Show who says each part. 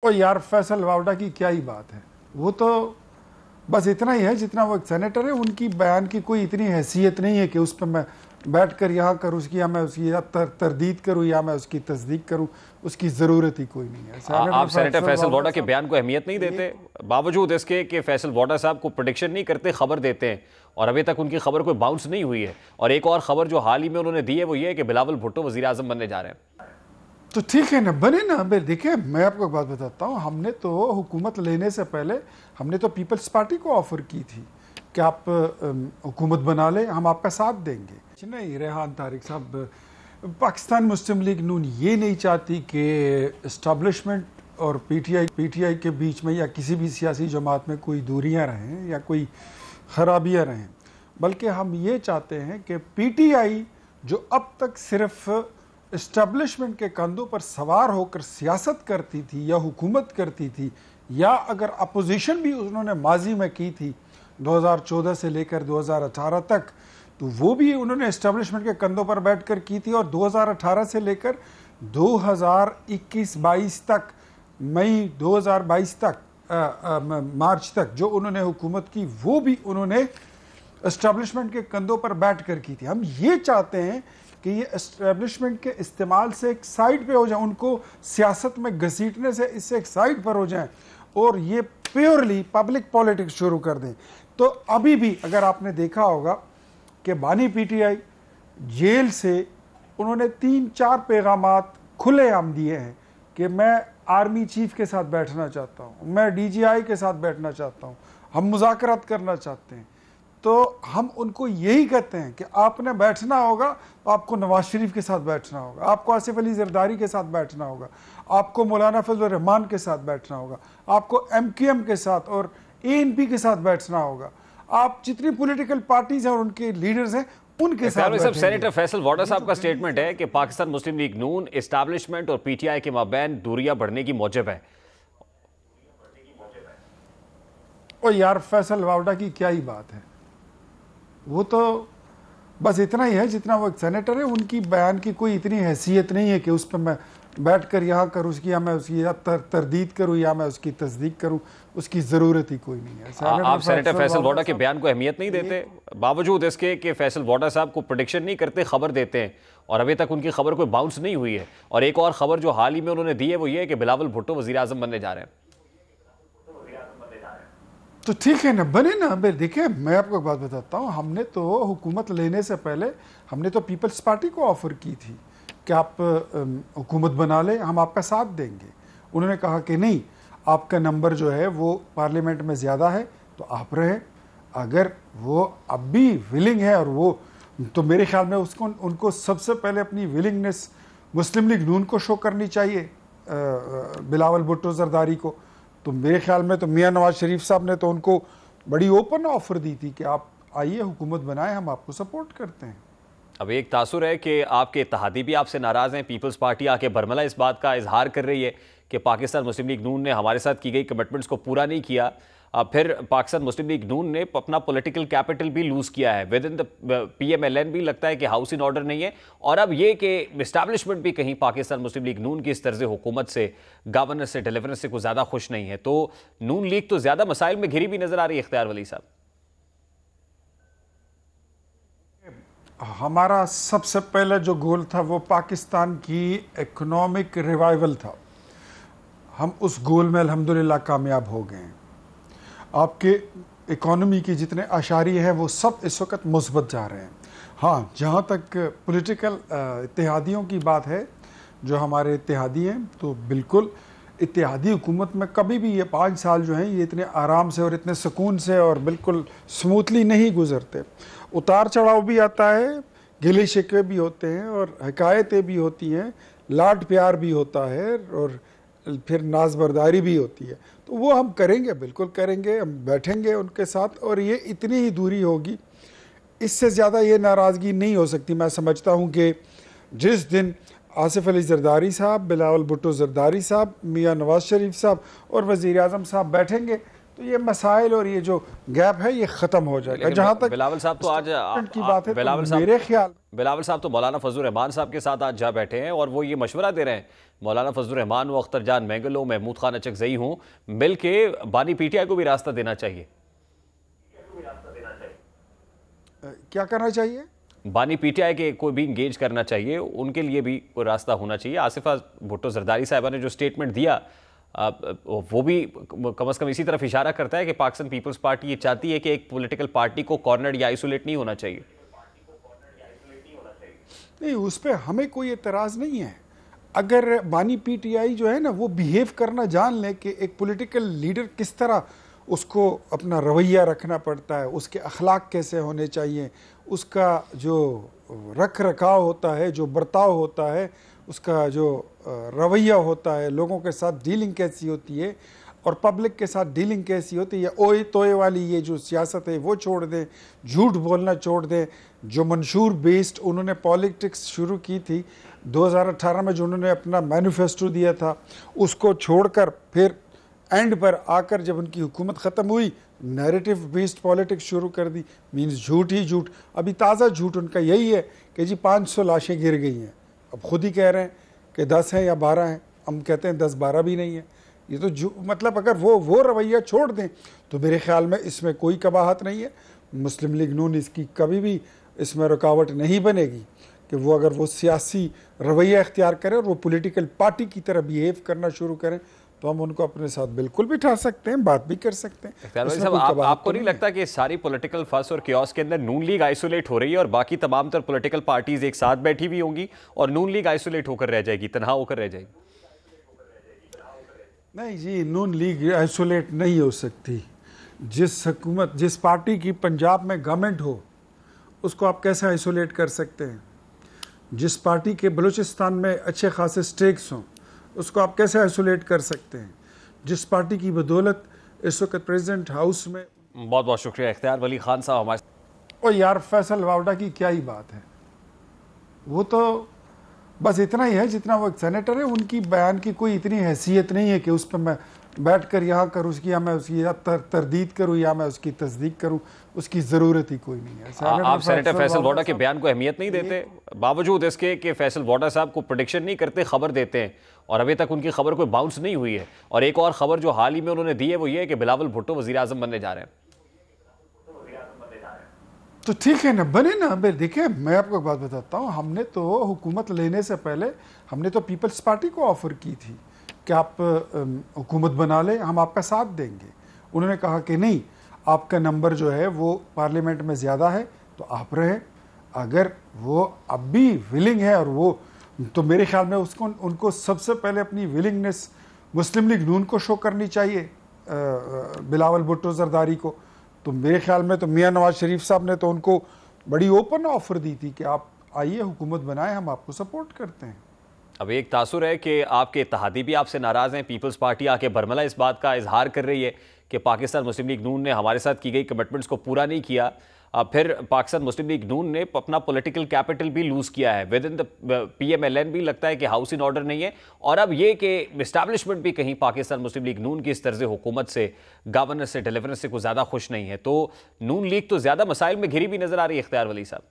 Speaker 1: और यार फैसल वावडा की क्या ही बात है, वो तो बस इतना ही है जितना वो एक सेनेटर है। उनकी बयान की कोई इतनी हैसियत नहीं है कि उस पर मैं बैठ कर यहाँ करूँ उसकी, या मैं उसकी तरदीद करूँ या मैं उसकी तस्दीक करूँ, उसकी ज़रूरत ही कोई नहीं है।
Speaker 2: आप सेनेटर फैसल वाडा के बयान को अहमियत नहीं देते, बावजूद इसके कि फैसल वाडा साहब को प्रेडिक्शन नहीं करते, खबर देते हैं, और अभी तक उनकी खबर कोई बाउंस नहीं हुई है। और एक और खबर जो हाल ही में उन्होंने दी है वो ये है कि बिलावल भुट्टो वज़ीर आज़म बनने जा रहे हैं।
Speaker 1: तो ठीक है ना, बने ना। देखिए मैं आपको एक बात बताता हूँ, हमने तो हुकूमत लेने से पहले हमने तो पीपल्स पार्टी को ऑफर की थी कि आप हुकूमत बना ले, हम आपका साथ देंगे। नहीं, रेहान तारिक साहब, पाकिस्तान मुस्लिम लीग नून ये नहीं चाहती कि इस्टेब्लिशमेंट और पीटीआई के बीच में या किसी भी सियासी जमात में कोई दूरियां रहें या कोई खराबियां रहें, बल्कि हम ये चाहते हैं कि पीटीआई जो अब तक सिर्फ इस्टेब्लिशमेंट के कंधों पर सवार होकर सियासत करती थी या हुकूमत करती थी, या अगर अपोजिशन भी उन्होंने माजी में की थी 2014 से लेकर 2018 तक, तो वो भी उन्होंने इस्टेब्लिशमेंट के कंधों पर बैठकर की थी। और 2018 से लेकर 2021-22 तक, मई 2022 तक, मार्च तक जो उन्होंने हुकूमत की, वो भी उन्होंने इस्टेब्लिशमेंट के कंधों पर बैठकर की थी। हम ये चाहते हैं कि ये एस्टेब्लिशमेंट के इस्तेमाल से एक साइड पे हो जाए, उनको सियासत में घसीटने से इससे एक साइड पर हो जाएं और ये प्योरली पब्लिक पॉलिटिक्स शुरू कर दें। तो अभी भी अगर आपने देखा होगा कि बानी पीटीआई जेल से उन्होंने 3-4 पैगामात खुलेआम दिए हैं कि मैं आर्मी चीफ के साथ बैठना चाहता हूँ, मैं डीजीआई के साथ बैठना चाहता हूँ, हम मुज़ाकरात करना चाहते हैं। तो हम उनको यही कहते हैं कि आपने बैठना होगा तो आपको नवाज शरीफ के साथ बैठना होगा, आपको आसिफ अली जरदारी के साथ बैठना होगा, आपको मौलाना फजल रहमान के साथ बैठना होगा, आपको एमक्यूएम के साथ और एएनपी के साथ बैठना होगा, आप जितनी पॉलिटिकल पार्टीज हैं और उनके लीडर्स हैं उनके साथ।
Speaker 2: सेनेटर फैसल वाडा साहब का स्टेटमेंट है कि पाकिस्तान मुस्लिम लीग नून एस्टैब्लिशमेंट और पीटीआई के माबैन दूरियां बढ़ने की मौजब है।
Speaker 1: और यार फैसल वावडा की क्या ही बात है, वो तो बस इतना ही है जितना वो एक सेनेटर है। उनकी बयान की कोई इतनी हैसियत नहीं है कि उस पर मैं बैठ कर यहाँ करूँ उसकी, या मैं उसकी तरदीद करूँ या मैं उसकी तस्दीक करूँ, उसकी ज़रूरत ही कोई नहीं है।
Speaker 2: आप सेनेटर फैसल वाडा के बयान को अहमियत नहीं देते, बावजूद इसके कि फैसल वाडा साहब को प्रेडिक्शन नहीं करते, खबर देते हैं, और अभी तक उनकी खबर कोई बाउंस नहीं हुई है। और एक और खबर जो हाल ही में उन्होंने दी है वो ये है कि बिलावल भुट्टो वज़ीर आज़म बनने जा रहे हैं।
Speaker 1: तो ठीक है ना, बने ना। देखिए मैं आपको एक बात बताता हूँ, हमने तो हुकूमत लेने से पहले हमने तो पीपल्स पार्टी को ऑफर की थी कि आप हुकूमत बना ले, हम आपका साथ देंगे। उन्होंने कहा कि नहीं, आपका नंबर जो है वो पार्लियामेंट में ज़्यादा है तो आप रहे। अगर वो अब भी विलिंग है, और वो तो मेरे ख्याल में उनको सबसे पहले अपनी विलिंगनेस मुस्लिम लीग नून को शो करनी चाहिए, बिलावल भुट्टो जरदारी को। तो मेरे ख्याल में तो मियां नवाज शरीफ साहब ने तो उनको बड़ी ओपन ऑफर दी थी कि आप आइए हुकूमत बनाएं, हम आपको सपोर्ट करते हैं।
Speaker 2: अब एक तासुर है कि आपके इत्तेहादी भी आपसे नाराज़ हैं। पीपल्स पार्टी आके बरमला इस बात का इजहार कर रही है कि पाकिस्तान मुस्लिम लीग नून ने हमारे साथ की गई कमिटमेंट्स को पूरा नहीं किया। फिर पाकिस्तान मुस्लिम लीग नून ने अपना पॉलिटिकल कैपिटल भी लूज़ किया है विद इन द पीएमएलएन भी लगता है कि हाउस इन ऑर्डर नहीं है। और अब ये कि इस्टेब्लिशमेंट भी कहीं पाकिस्तान मुस्लिम लीग नून की इस तर्ज हुकूमत से, गवर्नेंस से, डिलीवरेंस से कुछ ज़्यादा खुश नहीं है। तो नून लीग तो ज़्यादा मसाइल में घिरी भी नजर आ रही है। इख्तियार वली साहब,
Speaker 1: हमारा सबसे पहले जो गोल था वो पाकिस्तान की इकोनॉमिक रिवाइवल था। हम उस गोल में अल्हम्दुलिल्लाह कामयाब हो गए हैं। आपके इकोनॉमी की जितने आशारिये हैं वो सब इस वक्त मुस्बत जा रहे हैं। हाँ, जहाँ तक पॉलिटिकल इत्तेहादियों की बात है, जो हमारे इत्तेहादी हैं, तो बिल्कुल इत्तेहादी हुकूमत में कभी भी ये 5 साल जो हैं ये इतने आराम से और इतने सुकून से और बिल्कुल स्मूथली नहीं गुजरते। उतार चढ़ाव भी आता है, गिले शिकवे भी होते हैं और हकायतें भी होती हैं, लाड प्यार भी होता है और फिर नाजबरदारी भी होती है। तो वो हम करेंगे, बिल्कुल करेंगे, हम बैठेंगे उनके साथ और ये इतनी ही दूरी होगी, इससे ज़्यादा ये नाराज़गी नहीं हो सकती। मैं समझता हूँ कि जिस दिन आसिफ अली जरदारी साहब, बिलावल भुट्टो जरदारी साहब, मियां नवाज शरीफ साहब और वज़ीर आज़म साहब बैठेंगे तो ये मसाइल और ये जो गैप है ये ख़त्म हो जाएगा। जहाँ तक
Speaker 2: बिलावल साहब तो आज
Speaker 1: की बात है, तो मेरे ख्याल
Speaker 2: बिलावल साहब तो मौलाना फजल रहमान साहब के साथ आज जा बैठे हैं और वो ये मशवरा दे रहे हैं मौलाना फजलुर रहमान व अख्तर जान मैंगलो, महमूद खान अचकजई हूँ, मिल के बानी पीटीआई को भी रास्ता देना चाहिए।
Speaker 1: क्या करना चाहिए?
Speaker 2: बानी पीटीआई के कोई भी इंगेज करना चाहिए, उनके लिए भी कोई रास्ता होना चाहिए। आसिफा भुट्टो जरदारी साहिबा ने जो स्टेटमेंट दिया वो भी कम से कम इसी तरफ इशारा करता है कि पाकिस्तान पीपल्स पार्टी ये चाहती है कि एक पॉलिटिकल पार्टी को कॉर्नर या आइसोलेट नहीं होना चाहिए।
Speaker 1: नहीं, उस पर हमें कोई एतराज़ नहीं है। अगर बानी पीटीआई जो है ना वो बिहेव करना जान ले कि एक पॉलिटिकल लीडर किस तरह उसको अपना रवैया रखना पड़ता है, उसके अखलाक कैसे होने चाहिए, उसका जो रख रखाव होता है, जो बर्ताव होता है, उसका जो रवैया होता है, लोगों के साथ डीलिंग कैसी होती है और पब्लिक के साथ डीलिंग कैसी होती है, ओए तोए वाली ये जो सियासत है वो छोड़ दें, झूठ बोलना छोड़ दें। जो मंशूर बेस्ड उन्होंने पॉलिटिक्स शुरू की थी 2018 में, जो उन्होंने अपना मैनिफेस्टो दिया था, उसको छोड़कर फिर एंड पर आकर जब उनकी हुकूमत ख़त्म हुई नैरेटिव बेस्ड पॉलिटिक्स शुरू कर दी। मीन्स झूठ ही झूठ। अभी ताज़ा झूठ उनका यही है कि जी 500 लाशें गिर गई हैं। अब खुद ही कह रहे हैं कि 10 हैं या 12 हैं, हम कहते हैं 10-12 भी नहीं है। ये तो मतलब अगर वो रवैया छोड़ दें तो मेरे ख्याल में इसमें कोई कबाहत नहीं है। मुस्लिम लीग नून इसकी कभी भी इसमें रुकावट नहीं बनेगी कि वो अगर वो सियासी रवैया इख्तियार करें और वो पॉलिटिकल पार्टी की तरह बिहेव करना शुरू करें तो हम उनको अपने साथ बिल्कुल बिठा सकते हैं, बात भी कर सकते हैं।
Speaker 2: आपको नहीं लगता कि सारी पॉलिटिकल फस और क्योस के अंदर नून लीग आइसोलेट हो रही है और बाकी तमाम तर पॉलिटिकल पार्टीज एक साथ बैठी हुई होंगी और नून लीग आइसोलेट होकर रह जाएगी, तनहा होकर रह जाएगी?
Speaker 1: नहीं जी, नून लीग आइसोलेट नहीं हो सकती। जिस हुकूमत, जिस पार्टी की पंजाब में गवर्नमेंट हो उसको आप कैसे आइसोलेट कर सकते हैं? जिस पार्टी के बलूचिस्तान में अच्छे खासे स्टेक्स हों उसको आप कैसे आइसोलेट कर सकते हैं? जिस पार्टी की बदौलत इस वक्त प्रेसिडेंट हाउस में।
Speaker 2: बहुत बहुत शुक्रिया इख्तियार वली खान साहब हमारे।
Speaker 1: और यार फैसल वावडा की क्या ही बात है, वो तो बस इतना ही है जितना वो एक सेनेटर है। उनकी बयान की कोई इतनी हैसियत नहीं है कि उस पर मैं बैठ कर यहाँ करूँ उसकी, या मैं उसकी तरदीद करूँ या मैं उसकी तस्दीक करूँ, उसकी ज़रूरत ही कोई नहीं है।
Speaker 2: आप सेनेटर फैसल वाडा के बयान को अहमियत नहीं देते, बावजूद इसके कि फैसल वाडा साहब को प्रेडिक्शन नहीं करते, खबर देते हैं और अभी तक उनकी खबर कोई बाउंस नहीं हुई है। और एक और खबर जो हाल ही में उन्होंने दी है वो ये है कि बिलावल भुट्टो वज़ीर आज़म बनने जा रहे हैं।
Speaker 1: तो ठीक है ना, बने ना। देखिए मैं आपको एक बात बताता हूँ, हमने तो हुकूमत लेने से पहले हमने तो पीपल्स पार्टी को ऑफ़र की थी कि आप हुकूमत बना लें, हम आपका साथ देंगे। उन्होंने कहा कि नहीं, आपका नंबर जो है वो पार्लियामेंट में ज़्यादा है तो आप रहे। अगर वो अब भी विलिंग है और वो, तो मेरे ख्याल में उसको उनको सबसे पहले अपनी विलिंगनेस मुस्लिम लीग नून को शो करनी चाहिए, बिलावल भुट्टो जरदारी को। तो मेरे ख्याल में तो मियां नवाज शरीफ साहब ने तो उनको बड़ी ओपन ऑफर दी थी कि आप आइए हुकूमत बनाएं, हम आपको सपोर्ट करते हैं।
Speaker 2: अब एक तासुर है कि आपके इत्तेहादी भी आपसे नाराज़ हैं। पीपल्स पार्टी आके बरमला इस बात का इजहार कर रही है कि पाकिस्तान मुस्लिम लीग नून ने हमारे साथ की गई कमिटमेंट्स को पूरा नहीं किया। फिर पाकिस्तान मुस्लिम लीग नून ने अपना पॉलिटिकल कैपिटल भी लूज़ किया है विद इन द PMLN भी लगता है कि हाउस इन ऑर्डर नहीं है। और अब ये कि इस्टेब्लिशमेंट भी कहीं पाकिस्तान मुस्लिम लीग नून की इस तर्ज हुकूमत से, गवर्नेंस से, डिलीवरेंस से कुछ ज़्यादा खुश नहीं है। तो नून लीग तो ज़्यादा मसाइल में घिरी भी नज़र आ रही है इख्तियार वली साहब।